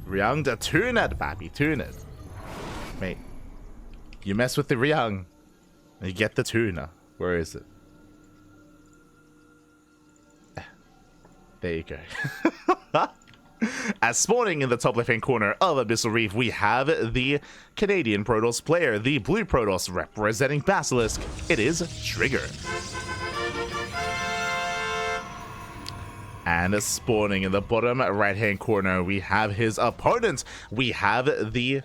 Ryung, tune it, baby, tune it. Mate, you mess with the Ryung, and you get the tuna. Where is it? There you go. As spawning in the top left-hand corner of Abyssal Reef, we have the Canadian Protoss player, the Blue Protoss representing Basilisk. It is Trigger. And spawning in the bottom right-hand corner, we have his opponent. We have the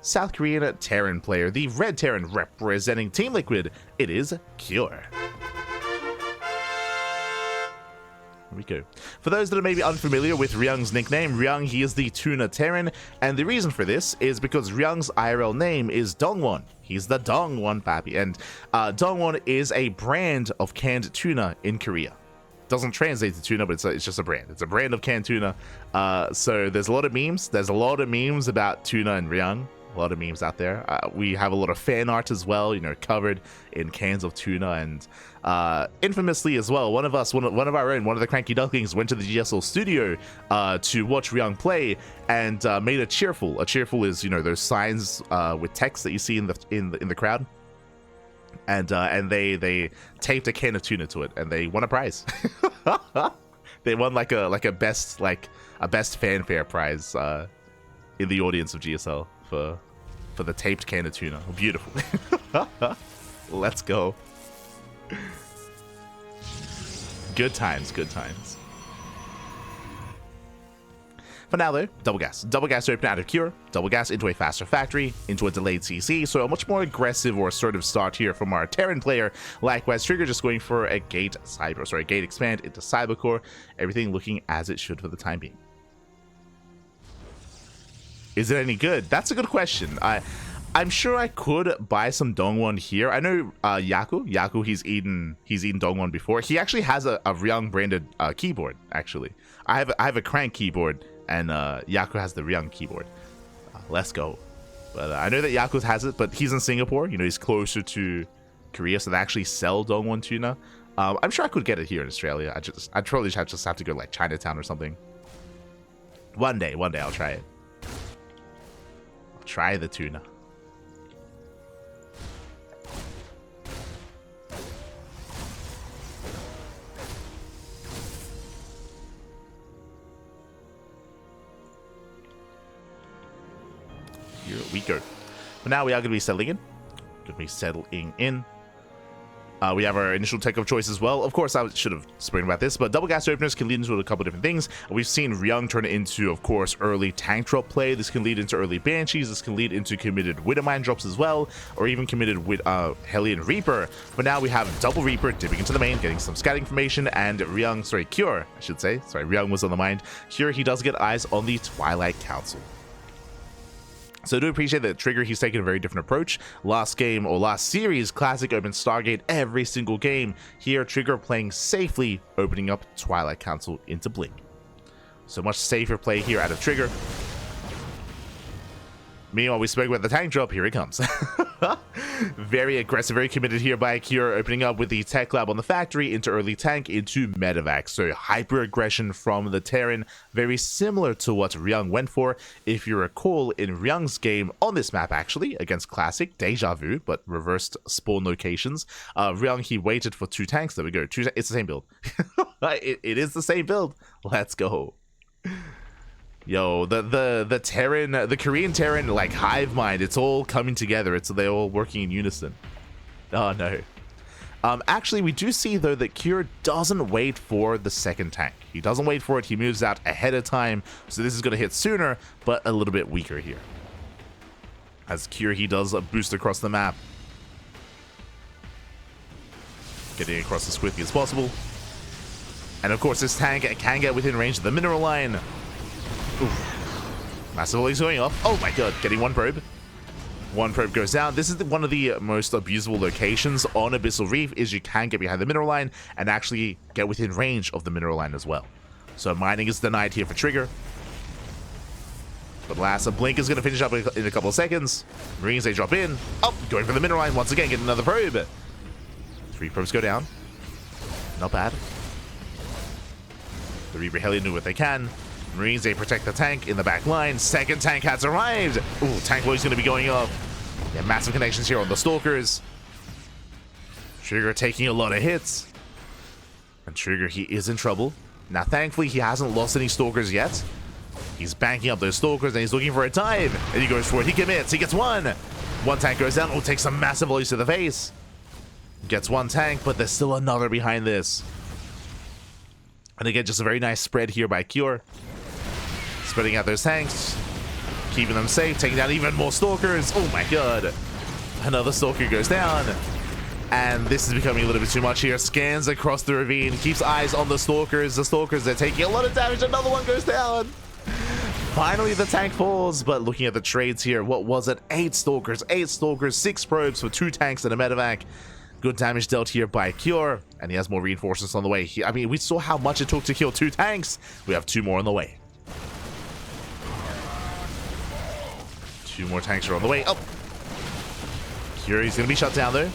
South Korean Terran player, the Red Terran representing Team Liquid. It is Cure. Here we go. For those that are maybe unfamiliar with Ryung's nickname, Ryung, he is the Tuna Terran, and the reason for this is because Ryung's IRL name is Dongwon. He's the Dongwon baby, and Dongwon is a brand of canned tuna in Korea. Doesn't translate to tuna, but it's just a brand. It's a brand of canned tuna. So there's a lot of memes. There's a lot of memes about tuna and Ryung. A lot of memes out there. We have a lot of fan art as well, you know, covered in cans of tuna. And infamously as well, one of our own, one of the Cranky Ducklings went to the GSL studio to watch Ryung play and made a cheerful. A cheerful is, you know, those signs with text that you see in the crowd. And they taped a can of tuna to it, and they won a prize. They won like a best fanfare prize in the audience of GSL for the taped can of tuna. Beautiful. Let's go. Good times, good times. For now though, double gas open out of Cure, double gas into a faster factory, into a delayed CC, so a much more aggressive or assertive start here from our Terran player. Likewise, Trigger just going for a gate expand into Cybercore, everything looking as it should for the time being. Is it any good? That's a good question. I'm sure I could buy some Dongwon here. I know Yaku, he's eaten Dongwon before. He actually has a Ryung branded keyboard, actually. I have a Crank keyboard, and Yaku has the Ryung keyboard. Let's go. But I know that Yaku has it, but he's in Singapore. You know, he's closer to Korea, so they actually sell Dongwon tuna. I'm sure I could get it here in Australia. I'd probably just have to go like Chinatown or something. One day I'll try it. I'll try the tuna. Here we go. But now we are going to be settling in. We have our initial tech of choice as well. Of course, I should have spoken about this, but double gas openers can lead into a couple different things. We've seen Ryung turn it into, of course, early tank drop play. This can lead into early Banshees. This can lead into committed Widowmine drops as well, or even committed with Hellion Reaper. But now we have double Reaper dipping into the main, getting some scat information, and Cure, I should say. Sorry, Ryung was on the mind. Cure, he does get eyes on the Twilight Council. So I do appreciate that Trigger, he's taken a very different approach. Last game, or last series, Classic opened Stargate every single game. Here, Trigger playing safely, opening up Twilight Council into Blink. So much safer play here out of Trigger. Meanwhile, we spoke about the tank drop. Here it comes. Very aggressive, very committed here by Cure, opening up with the tech lab on the factory into early tank into medevac. So hyper aggression from the Terran, very similar to what Ryung went for. If you recall, in Ryung's game on this map, actually against Classic, Deja Vu, but reversed spawn locations. Ryung, he waited for two tanks. There we go. It's the same build. it is the same build. Let's go. Yo, the Terran, the Korean Terran, like hive mind, it's all coming together. They're all working in unison. Oh no. Actually, we do see though that Cure doesn't wait for the second tank. He doesn't wait for it. He moves out ahead of time. So this is going to hit sooner, but a little bit weaker here. As Cure, he does a boost across the map, getting across as quickly as possible. And of course, this tank can get within range of the mineral line. Oof. Massive volleys going off. Oh my god, getting one probe. One probe goes down. This is one of the most abusable locations on Abyssal Reef, is you can get behind the mineral line and actually get within range of the mineral line as well. So mining is denied here for Trigger. But last, a blink is going to finish up in a couple of seconds. Marines, they drop in. Oh, going for the mineral line once again, get another probe. 3 probes go down. Not bad. The Reaper Hellion do what they can. Marines, they protect the tank in the back line. Second tank has arrived. Ooh, Tank Boy's going to be going up. Yeah, massive connections here on the Stalkers. Trigger taking a lot of hits. And Trigger, he is in trouble. Now, thankfully, he hasn't lost any Stalkers yet. He's banking up those Stalkers, and he's looking for a dive. And he goes for it. He commits. He gets one. One tank goes down. Oh, takes some massive volleys to the face. Gets one tank, but there's still another behind this. And again, just a very nice spread here by Cure. Spreading out those tanks. Keeping them safe. Taking down even more Stalkers. Oh my god. Another Stalker goes down. And this is becoming a little bit too much here. Scans across the ravine. Keeps eyes on the Stalkers. The Stalkers are taking a lot of damage. Another one goes down. Finally, the tank falls. But looking at the trades here, what was it? 8 Stalkers. 6 probes for 2 tanks and a medevac. Good damage dealt here by Cure, and he has more reinforcements on the way. I mean, we saw how much it took to kill 2 tanks. We have 2 more on the way. 2 more tanks are on the way. Oh! Cure, he's going to be shut down, though.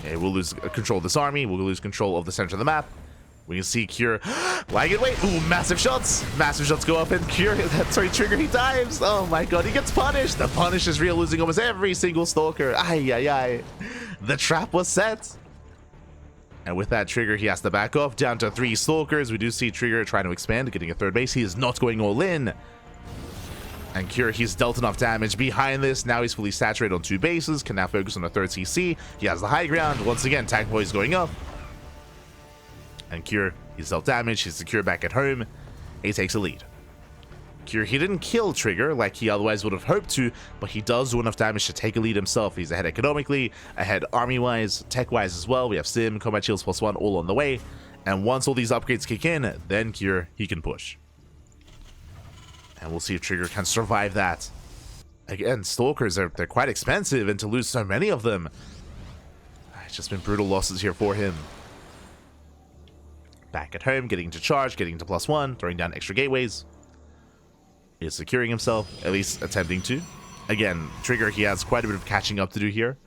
Yeah, we'll lose control of this army. We'll lose control of the center of the map. We can see Cure. Lag it, wait. Ooh, massive shots. Massive shots go up, and Cure, sorry, Trigger, he dives. Oh my god, he gets punished. The punish is real, losing almost every single Stalker. Ay, ay, ay. The trap was set. And with that, Trigger, he has to back off down to 3 Stalkers. We do see Trigger trying to expand, getting a 3rd base. He is not going all in. And Cure, he's dealt enough damage behind this. Now he's fully saturated on 2 bases. Can now focus on the 3rd CC. He has the high ground. Once again, Tank Boy is going up. And Cure, he's dealt damage. He's secure back at home. He takes a lead. Cure, he didn't kill Trigger like he otherwise would have hoped to, but he does do enough damage to take a lead himself. He's ahead economically, ahead army-wise, tech-wise as well. We have Sim, Combat Shields +1 all on the way. And once all these upgrades kick in, then Cure, he can push. And we'll see if Trigger can survive that. Again, Stalkers, they're quite expensive, and to lose so many of them, it's just been brutal losses here for him. Back at home, getting to charge, getting to +1, throwing down extra gateways. He is securing himself, at least attempting to. Again, Trigger, he has quite a bit of catching up to do here.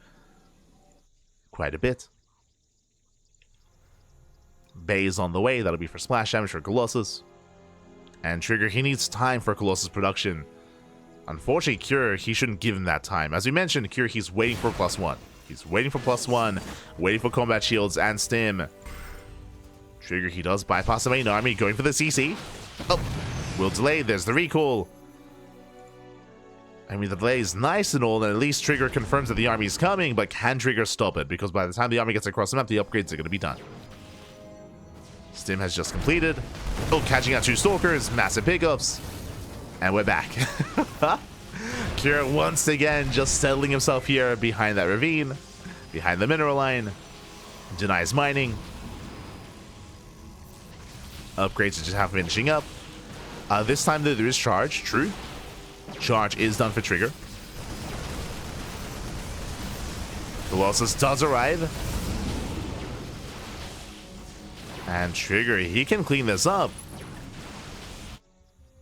Quite a bit. Bay is on the way. That'll be for splash damage for Colossus. And Trigger, he needs time for Colossus production. Unfortunately, Cure, he shouldn't give him that time. As we mentioned, Cure, he's waiting for +1. He's waiting for +1, waiting for combat shields and stim. Trigger, he does bypass the main army, going for the CC. Oh, will delay. There's the recall. I mean, the delay is nice and all, and at least Trigger confirms that the army is coming, but can Trigger stop it? Because by the time the army gets across the map, the upgrades are going to be done. Stim has just completed. Oh, catching out 2 Stalkers, massive pickups. And we're back. Cure once again just settling himself here behind that ravine, behind the mineral line. Denies mining. Upgrades are just half finishing up. This time there is charge, true. Charge is done for Trigger. Colossus does arrive. And Trigger, he can clean this up.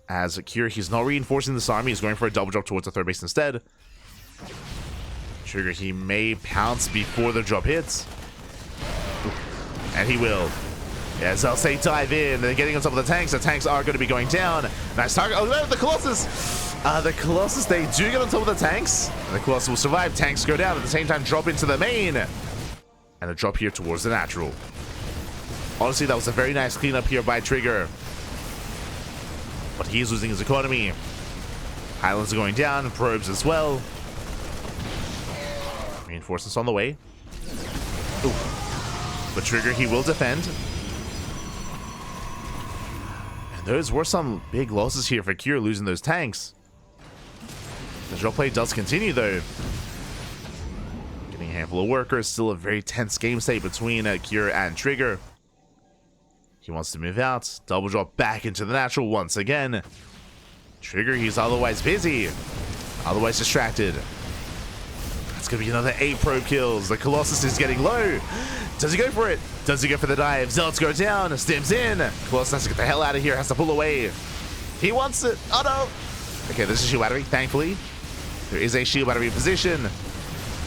As Cure, he's not reinforcing this army. He's going for a double drop towards the 3rd base instead. Trigger, he may pounce before the drop hits. And he will. As they'll say dive in. They're getting on top of the tanks. The tanks are going to be going down. Nice target. Oh, no, the Colossus. The Colossus, they do get on top of the tanks. And the Colossus will survive. Tanks go down. At the same time, drop into the main. And a drop here towards the natural. Honestly, that was a very nice cleanup here by Trigger. But he's losing his economy. Highlands are going down. Probes as well. Reinforcements on the way. Ooh. But Trigger, he will defend. And those were some big losses here for Cure, losing those tanks. The drop play does continue, though. Getting a handful of workers. Still a very tense game state between Cure and Trigger. He wants to move out. Double drop back into the natural once again. Trigger, he's otherwise busy. Otherwise distracted. That's going to be another 8 probe kills. The Colossus is getting low. Does he go for it? Does he go for the dive? Zealots go down. Stims in. Colossus has to get the hell out of here. Has to pull away. He wants it. Oh, no. Okay, there's a shield battery, thankfully. There is a shield battery in position.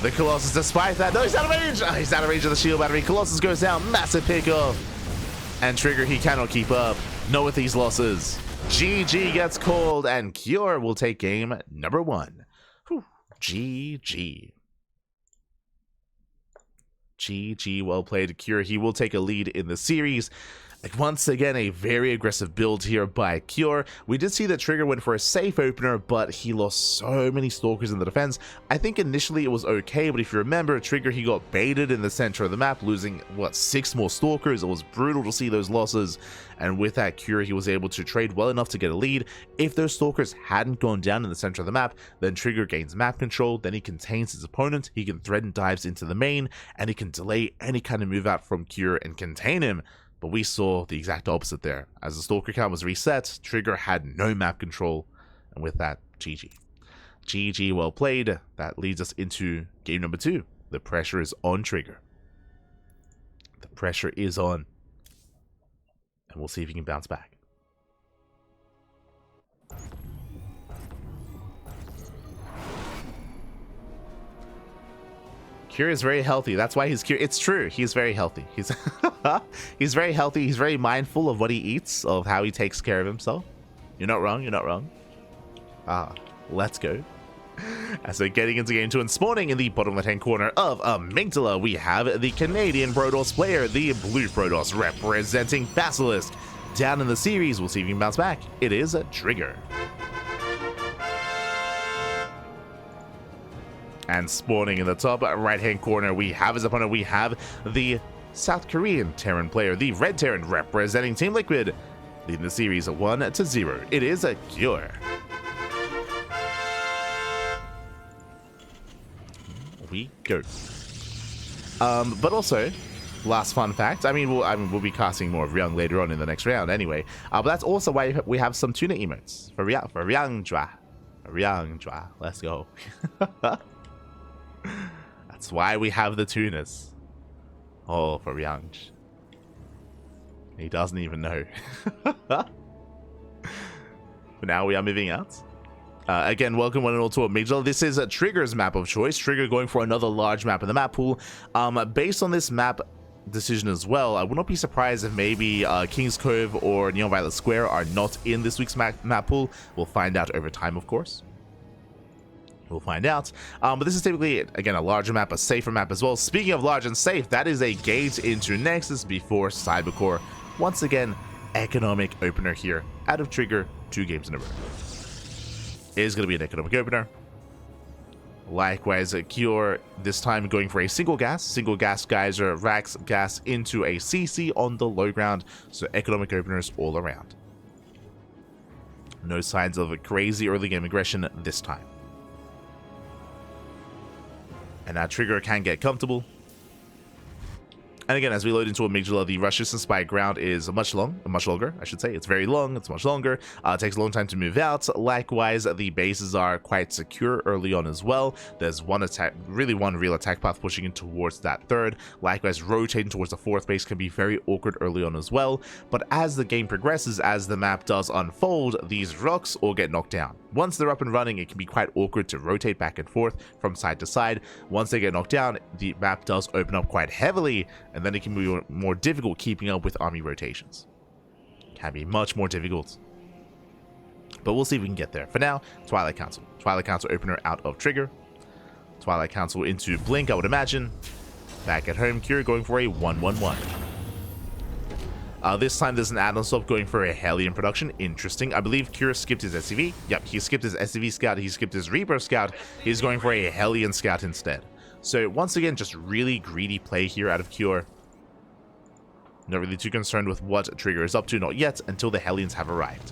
The Colossus, despite that... No, he's out of range. Oh, he's out of range of the shield battery. Colossus goes down. Massive pickup. And Trigger, he cannot keep up. Not with these losses. GG gets called, and Cure will take game number 1. Whew. GG. GG, well played, Cure. He will take a lead in the series. Like, once again, a very aggressive build here by Cure. We did see that Trigger went for a safe opener, but he lost so many Stalkers in the defense. I think initially it was okay, but if you remember, Trigger, he got baited in the center of the map, losing, what, 6 more Stalkers. It was brutal to see those losses, and with that Cure, he was able to trade well enough to get a lead. If those Stalkers hadn't gone down in the center of the map, then Trigger gains map control, then he contains his opponent, he can threaten dives into the main, and he can delay any kind of move out from Cure and contain him. But we saw the exact opposite there. As the Stalker count was reset, Trigger had no map control, and with that, GG. GG, well played. That leads us into game number 2. The pressure is on Trigger. The pressure is on. And we'll see if he can bounce back. Cure is very healthy. That's why he's Cure. It's true. He's very healthy. He's he's very healthy. He's very mindful of what he eats, of how he takes care of himself. You're not wrong. You're not wrong. Let's go. As we're getting into game 2 and spawning in the bottom left-hand corner of Amygdala, we have the Canadian Protoss player, the Blue Protoss, representing Basilisk. Down in the series, we'll see if he can bounce back. It is a Trigger. And spawning in the top right-hand corner, we have his opponent. We have the South Korean Terran player, the Red Terran, representing Team Liquid, leading the series 1-0. It is a Cure. We go. But also, last fun fact. We'll be casting more of Ryung later on in the next round, anyway. But that's also why we have some tuna emotes for Ryung Jwa. Let's go. That's why we have the tunas. Oh, for Ryung. He doesn't even know. For now, we are moving out. Again, welcome one and all to Amygdala. This is a Trigger's map of choice. Trigger going for another large map in the map pool. Based on this map decision as well, I would not be surprised if maybe King's Cove or Neon Violet Square are not in this week's map pool. We'll find out over time, of course. We'll find out. But this is typically, again, a larger map, a safer map as well. Speaking of large and safe, that is a gate into Nexus before Cybercore. Once again, economic opener here out of Trigger, 2 games in a row. It is going to be an economic opener. Likewise, Cure this time going for a single gas geyser, racks gas into a CC on the low ground. So economic openers all around. No signs of a crazy early game aggression this time. And now Trigger can get comfortable. And again, as we load into Amygdala, the rush distance by ground is much longer, I should say. It's very long, it's much longer. It takes a long time to move out. Likewise, the bases are quite secure early on as well. There's one real attack path pushing in towards that third. Likewise, rotating towards the fourth base can be very awkward early on as well. But as the game progresses, as the map does unfold, these rocks all get knocked down. Once they're up and running, it can be quite awkward to rotate back and forth from side to side. Once they get knocked down, the map does open up quite heavily, and then it can be more difficult keeping up with army rotations. Can be much more difficult. But we'll see if we can get there. For now, Twilight Council. Twilight Council opener out of Trigger. Twilight Council into Blink, I would imagine. Back at home, Cure going for a 1-1-1. This time there's an add-on swap going for a Hellion production. Interesting. I believe Cure skipped his SCV. Yep, he skipped his SCV scout. He skipped his Reaper scout. He's going for a Hellion scout instead. So once again, just really greedy play here out of Cure. Not really too concerned with what Trigger is up to, not yet, until the Hellions have arrived.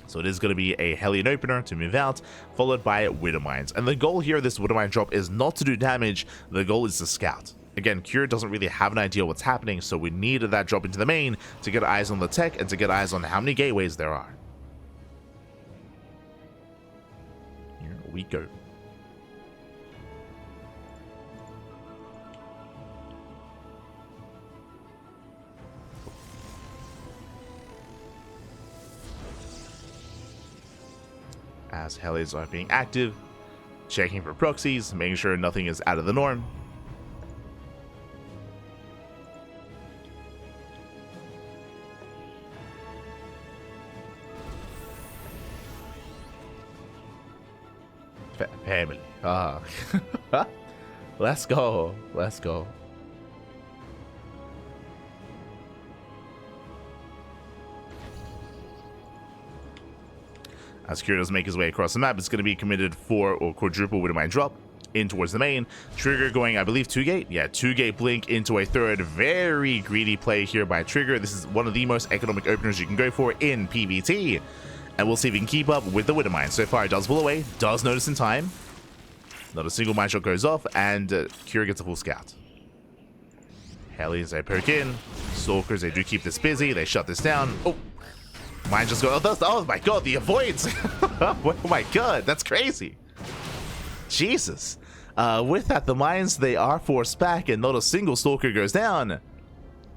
So it is going to be a Hellion opener to move out, followed by Widow Mines. And the goal here of this Widow Mine drop is not to do damage. The goal is to scout. Again, Cure doesn't really have an idea what's happening, so we needed that drop into the main to get eyes on the tech and to get eyes on how many gateways there are. Here we go. As Hellions are being active, checking for proxies, making sure nothing is out of the norm. Family. Let's go. Let's go. As Kira does make his way across the map, it's going to be committed for or quadruple Widowmine drop in towards the main. Trigger going, I believe, 2-gate. Yeah, 2-gate blink into a third. Very greedy play here by Trigger. This is one of the most economic openers you can go for in PvT. And we'll see if he can keep up with the Widowmine. So far, it does pull away. Does notice in time. Not a single mine shot goes off. And Kira gets a full scout. Hellions, they poke in. Stalkers, they do keep this busy. They shut this down. Oh. Mine just go. Oh my god, the avoids. Oh my god, that's crazy. Jesus. With that, the mines, they are forced back and not a single stalker goes down.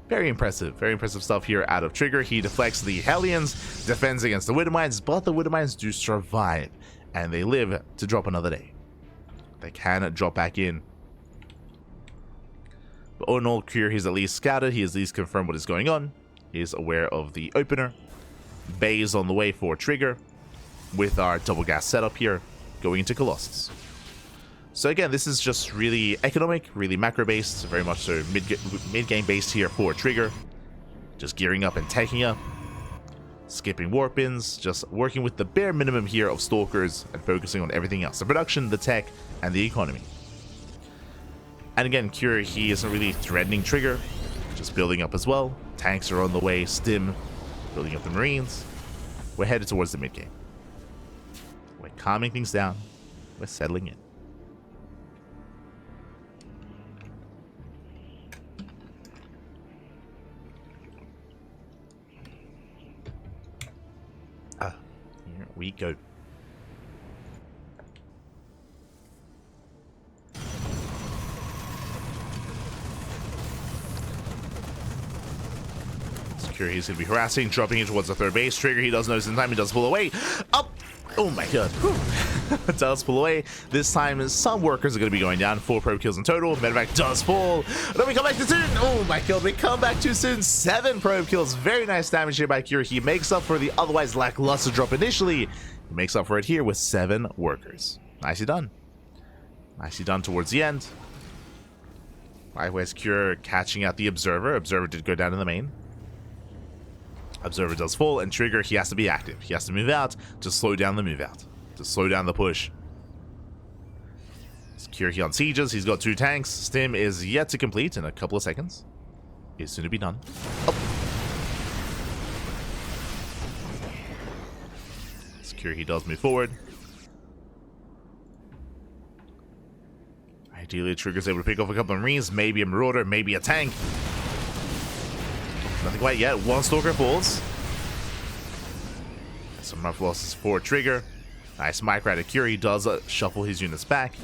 Very impressive stuff here out of Trigger. He deflects the Hellions, defends against the Widowmines, but the Widowmines do survive and they live to drop another day. They can drop back in. But all in all, Kira, he's at least scouted. He has at least confirmed what is going on. He is aware of the opener. Bay is on the way for Trigger with our double gas setup here going into Colossus. So again, this is just really economic, really macro based, very much so mid-game based here for Trigger. Just gearing up and taking up, skipping warp ins, just working with the bare minimum here of stalkers and focusing on everything else, the production, the tech, and the economy. And again, Kira, he isn't really threatening Trigger, just building up as well. Tanks are on the way, Stim, building up the Marines. We're headed towards the mid-game. We're calming things down. We're settling in. Here we go. He's going to be harassing, dropping in towards the third base. Trigger, he does notice in time, he does pull away. Up! Oh my god. Does pull away. This time, some workers are going to be going down. 4 probe kills in total. Medevac does fall. Then we come back too soon. Oh my god, we come back too soon. 7 probe kills. Very nice damage here by Kira. He makes up for the otherwise lackluster drop initially. He makes up for it here with 7 workers. Nicely done. Nicely done towards the end. Likewise, Kira catching out the Observer. Observer did go down in the main. Observer does fall, and Trigger, he has to be active. He has to move out to slow down the move out, to slow down the push. Secure he on sieges. He's got 2 tanks. Stim is yet to complete in a couple of seconds. Is soon to be done. Oh. Secure he does move forward. Ideally, Trigger's able to pick off a couple of Marines, maybe a Marauder, maybe a tank. Nothing quite yet. 1 Stalker falls. Some rough losses for Trigger. Nice micro out of Kira. He does shuffle his units back.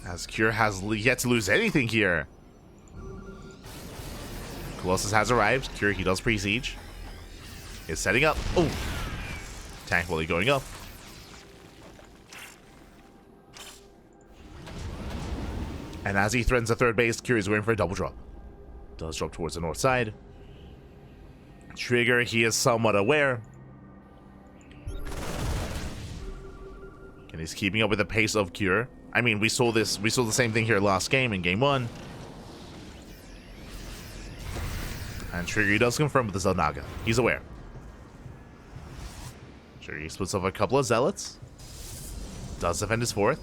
As Kira has yet to lose anything here. Colossus has arrived. Kira, he does pre-siege. Is setting up. Oh! Tank volley going up. And as he threatens the third base, Kira is waiting for a double drop. Does drop towards the north side. Trigger, he is somewhat aware. And he's keeping up with the pace of Kira. I mean, we saw the same thing here last game in game 1. And Trigger, he does confirm with the Zelnaga. He's aware. Trigger, he splits off a couple of Zealots. Does defend his 4th.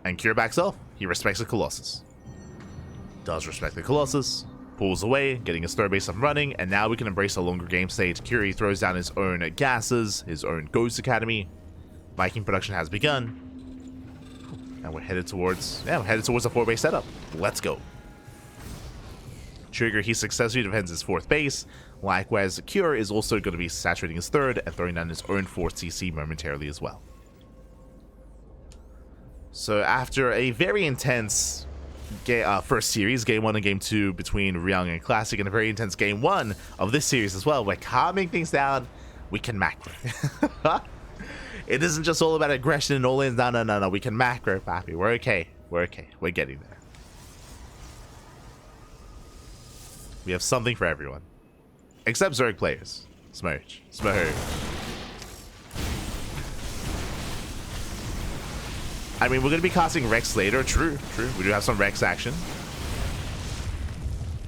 And Kira backs off. He respects the Colossus. Does respect the Colossus. Pulls away, getting his third base up and running, and now we can embrace a longer game state. Kira throws down his own gases, his own Ghost Academy. Viking production has begun. And we're headed towards a 4-base setup. Let's go. Trigger, he successfully defends his 4th base. Likewise, Kira is also going to be saturating his 3rd and throwing down his own 4th CC momentarily as well. So after a very intense first series, game 1 and game 2 between Ryung and Classic, and a very intense game 1 of this series as well, we're calming things down. We can macro. It isn't just all about aggression and all-ins. No. We can macro, papi. We're okay. We're okay. We're getting there. We have something for everyone. Except Zerg players. Smoke. I mean, we're going to be casting Rex later. True, true. We do have some Rex action.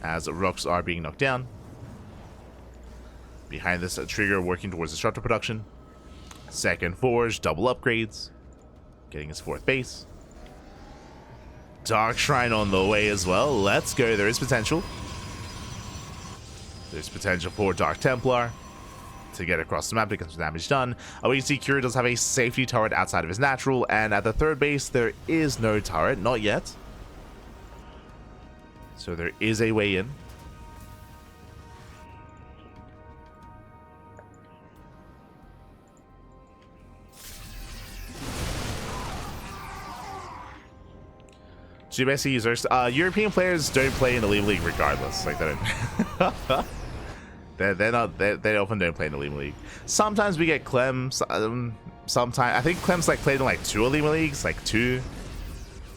As rocks are being knocked down. Behind this, Trigger working towards Disruptor production. Second Forge, double upgrades. Getting his 4th base. Dark Shrine on the way as well. Let's go. There is potential. There's potential for Dark Templar to get across the map to get some damage done. We can see Kira does have a safety turret outside of his natural, and at the 3rd base there is no turret, not yet. So there is a way in. GBS users, European players don't play in the OlimoLeague regardless. Like they don't. They often don't play in the OlimoLeague. Sometimes we get Clem. Sometimes I think Clem's like played in like 2 OlimoLeagues, like 2,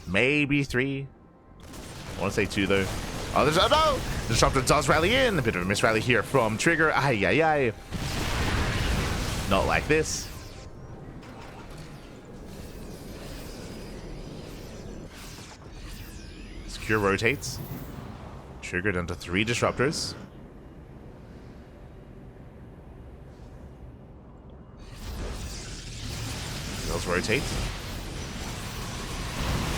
maybe 3. I want to say 2 though. Oh, there's no! The Disruptor does rally in. A bit of a miss rally here from Trigger. Ay ay ay. Not like this. Secure rotates. Triggered onto 3 Disruptors. Does rotate.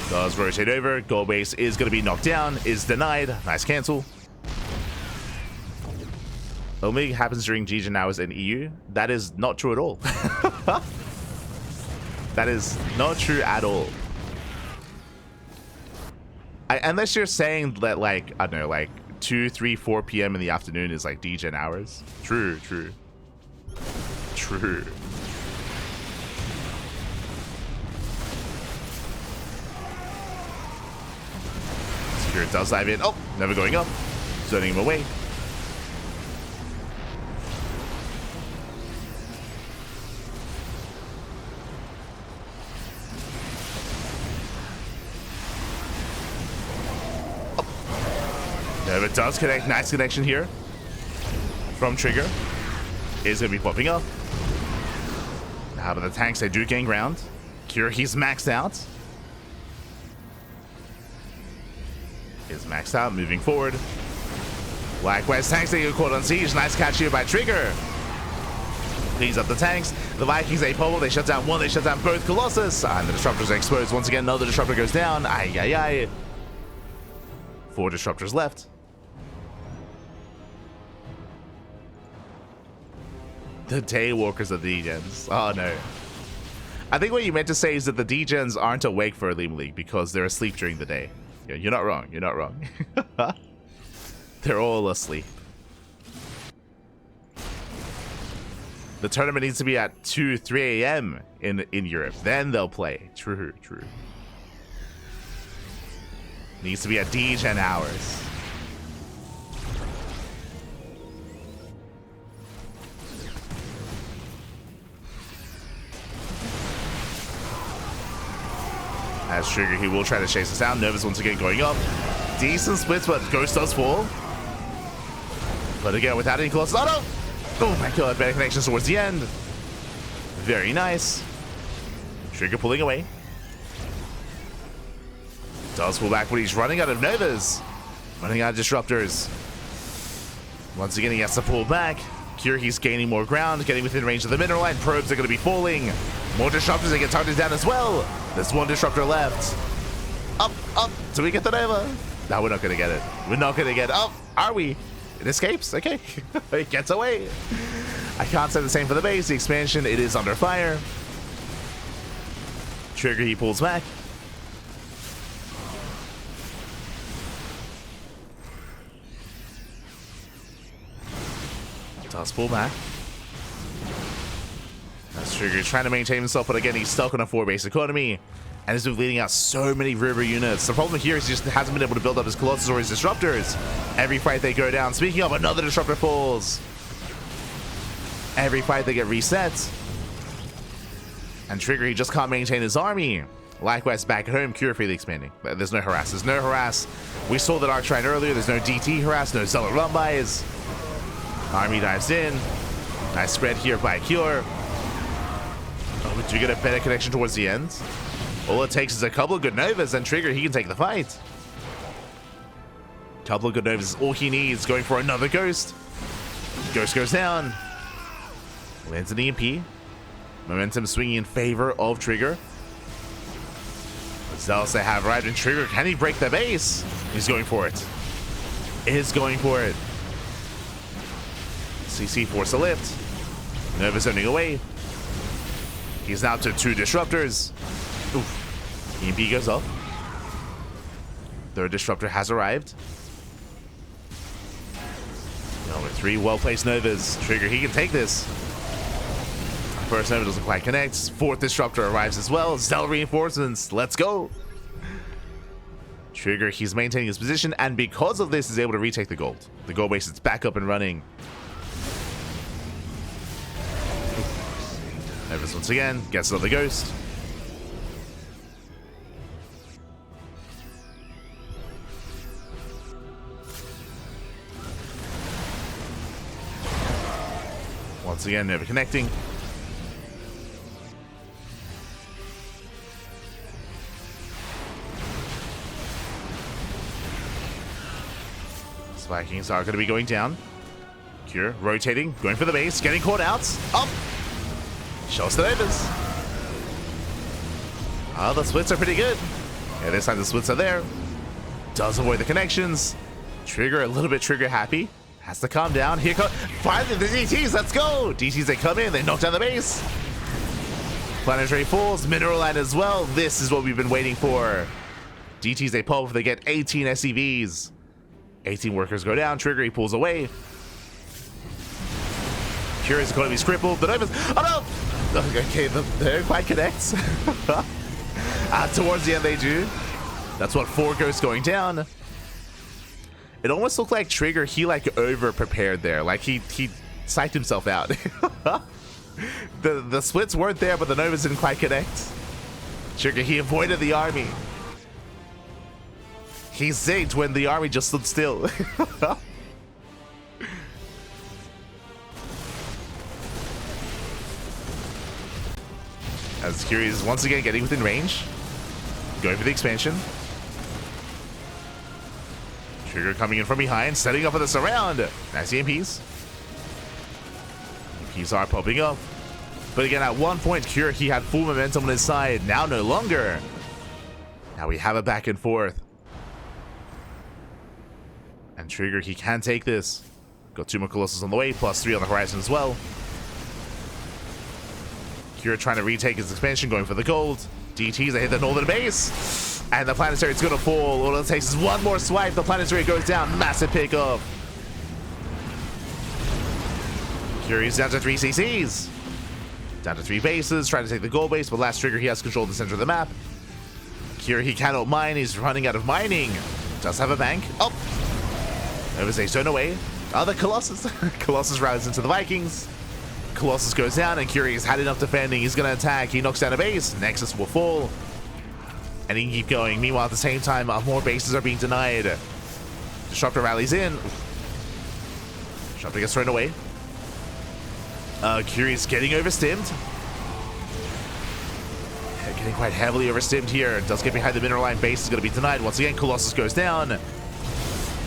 Does rotate over. Goal base is going to be knocked down. Is denied. Nice cancel. OlimoLeague happens during GGN hours in EU. That is not true at all. That is not true at all. Unless you're saying that, like, I don't know, like 2, 3, 4 p.m. in the afternoon is like DGen hours. True, true. True. Secure does dive in. Oh, never going up. Zoning him away. It does connect. Nice connection here from Trigger. Is going to be popping up. How about the tanks? They do gain ground. Kira, he's maxed out. Is maxed out. Moving forward. Likewise, tanks they get caught on siege. Nice catch here by Trigger. Cleans up the tanks. The Vikings, they pull. They shut down one. They shut down both Colossus. And the Disruptors are exposed. Once again, another Disruptor goes down. Ay, ay, ay. 4 Disruptors left. The Daywalkers are the Degens. Oh no. I think what you meant to say is that the Degens aren't awake for OlimoLeague because they're asleep during the day. Yeah, you're not wrong. You're not wrong. They're all asleep. The tournament needs to be at 2, 3 a.m. in Europe. Then they'll play. True, true. Needs to be at DGen hours. As Trigger, he will try to chase us down. Nervous once again going up. Decent splits, but Ghost does fall. But again, without any Colossus. Oh no! Oh my god, better connections towards the end. Very nice. Trigger pulling away. Does pull back, but he's running out of Novas. Running out of Disruptors. Once again, he has to pull back. Here he's gaining more ground, getting within range of the mineral line. Probes are going to be falling. More Disruptors, they get targeted down as well. There's 1 Disruptor left. Up, up. Do we get the Nova? No, we're not going to get it. We're not going to get it. Oh, are we? It escapes. Okay. It gets away. I can't say the same for the base. The expansion, it is under fire. Trigger, he pulls back. Does pull back. That's Trigger trying to maintain himself, but again, he's stuck on a 4-base economy. And he's been leading out so many river units. The problem here is he just hasn't been able to build up his Colossus or his Disruptors. Every fight they go down. Speaking of, another Disruptor falls. Every fight they get reset. And Trigger, he just can't maintain his army. Likewise, back at home, Cure freely expanding. There's no harass. There's no harass. We saw the Dark Shrine earlier. There's no DT harass. No Zealot run-bys. Army dives in. Nice spread here by Cure. Oh, do we get a better connection towards the end? All it takes is a couple of good Novas, and Trigger, he can take the fight. Couple of good Novas is all he needs. Going for another Ghost. Ghost goes down. Lands an EMP. Momentum swinging in favor of Trigger. Zealous they have arrived, and Trigger, can he break the base? He's going for it. Is going for it. CC force a lift. Nova zoning away. He's now to 2 disruptors. Oof. EMP goes up. Third disruptor has arrived. Number 3 well-placed Novas. Trigger, he can take this. First Nova doesn't quite connect. 4th disruptor arrives as well. Cell reinforcements. Let's go. Trigger, he's maintaining his position, and because of this, is able to retake the gold. The gold base is back up and running. Novas once again gets another Ghost. Once again, Nova connecting. Vikings are going to be going down. Cure rotating, going for the base, getting caught out. Up! Shows the Novas. Oh, the splits are pretty good. Yeah, this time the splits are there. Does avoid the connections. Trigger, a little bit trigger happy. Has to calm down. Here comes finally the DTs. Let's go! DTs, they come in, they knock down the base. Planetary falls, mineral line as well. This is what we've been waiting for. DTs, they pop, they get 18 SCVs. 18 workers go down. Trigger, he pulls away. Curious going to be crippled. The Novas. Oh no! Okay, they quite connects. Towards the end, they do. That's what 4 ghosts going down. It almost looked like Trigger, he like over prepared there. Like he psyched himself out. The splits weren't there, but the Novas didn't quite connect. Trigger, he avoided the army. He zigged when the army just stood still. As Curious once again getting within range. Going for the expansion. Trigger coming in from behind, setting up for the surround. Nice EMPs. EMPs are popping up. But again, at one point, Cure, he had full momentum on his side. Now no longer. Now we have it back and forth. And Trigger, he can take this. Got 2 more Colossus on the way, plus 3 on the horizon as well. Cure trying to retake his expansion, going for the gold. DTs, they hit the northern base. And the Planetary is going to fall. All it takes is one more swipe. The Planetary goes down. Massive pickup. Cure's down to 3 CCs. Down to 3 bases. Trying to take the gold base, but last Trigger, he has control of the center of the map. Cure, he cannot mine. He's running out of mining. Does have a bank. Oh! Novas, they turn away. Oh, the Colossus. Colossus rallies into the Vikings. Colossus goes down, and Curie has had enough defending. He's going to attack. He knocks down a base. Nexus will fall. And he can keep going. Meanwhile, at the same time, more bases are being denied. Disruptor rallies in. Disruptor gets thrown away. Curie's getting overstimmed. Getting quite heavily overstimmed here. Does get behind the mineral line. Base is going to be denied. Once again, Colossus goes down.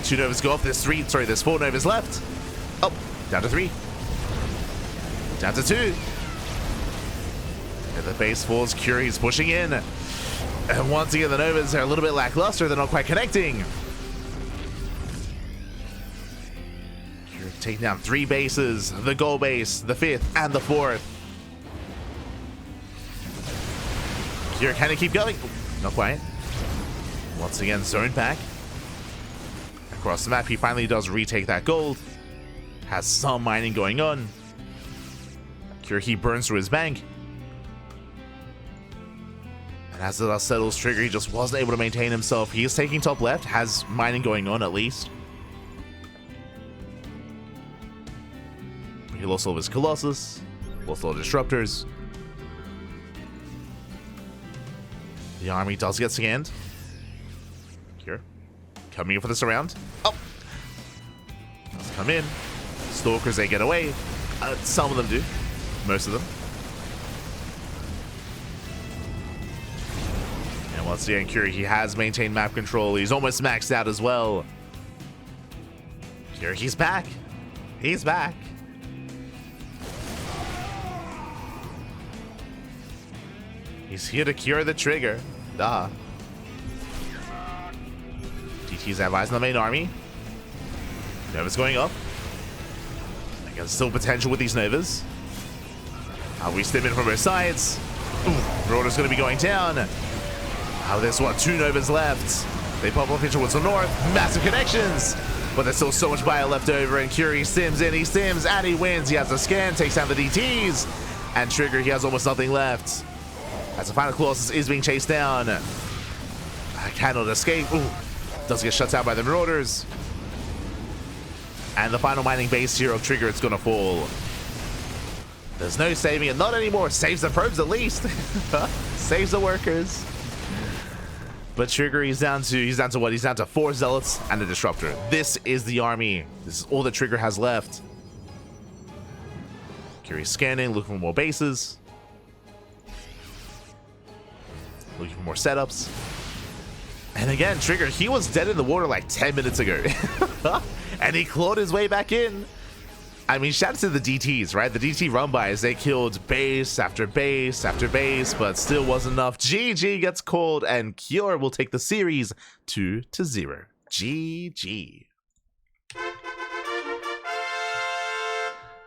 2 Novas go off. There's 4 Novas left. Oh, down to 3. Down to 2. And the base falls. Curie's pushing in. And once again, the Novas are a little bit lackluster. They're not quite connecting. Curie taking down 3 bases. The gold base, the 5th, and the 4th. Curie, can he keep going? Not quite. Once again, zone back. Across the map, he finally does retake that gold. Has some mining going on. Cure, he burns through his bank. And as the dust settles, Trigger, he just wasn't able to maintain himself. He is taking top left, has mining going on at least. He lost all of his Colossus, lost all the Disruptors. The army does get scanned. Here. Coming in for the surround. Oh! Let's come in. Stalkers, they get away. Some of them do. Most of them. And once again, Curie, he has maintained map control. He's almost maxed out as well. Curie, he's back. He's back. He's here to cure the trigger. Duh. DT's advising the main army. Nova's going up. I guess still potential with these Novas. We stim in from both sides. Marauder's going to be going down. There's what, 2 Novas left. They pop off towards the north. Massive connections. But there's still so much bio left over. And Curie stims in. He stims and he wins. He has a scan. Takes down the DTs. And Trigger, he has almost nothing left. As the final Colossus is being chased down. Cannot escape. Does get shut down by the Marauders. And the final mining base here of Trigger, it's going to fall. There's no saving it. Not anymore. Saves the probes at least. Saves the workers. But Trigger, he's down to what? He's down to 4 Zealots and a Disruptor. This is the army. This is all that Trigger has left. Curie's scanning, looking for more bases. Looking for more setups. And again, Trigger, he was dead in the water like 10 minutes ago. And he clawed his way back in. I mean, shout out to the DTs, right? The DT run-bys, they killed base after base after base, but still wasn't enough. GG gets called, and Cure will take the series 2-0. GG.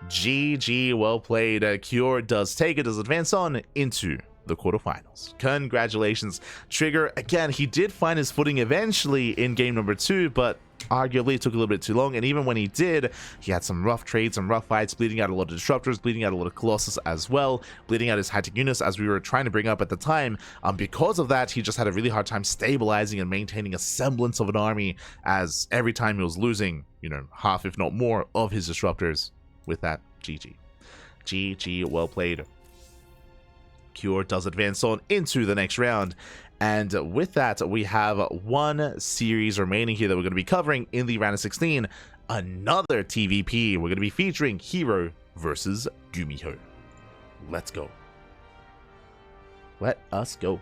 GG, well played. Cure does take it, does advance on into the quarterfinals. Congratulations. Trigger, again, he did find his footing eventually in game number 2, but arguably it took a little bit too long, and even when he did, he had some rough trades, some rough fights, bleeding out a lot of Disruptors, bleeding out a lot of Colossus as well, bleeding out his high-tech units as we were trying to bring up at the time. Because of that, he just had a really hard time stabilizing and maintaining a semblance of an army, as every time he was losing, you know, half if not more of his Disruptors. With that, GG. GG, well played. Cure does advance on into the next round. And with that, we have 1 series remaining here that we're going to be covering in the round of 16. Another TvP. We're going to be featuring Hero versus Gumiho. Let's go. Let us go.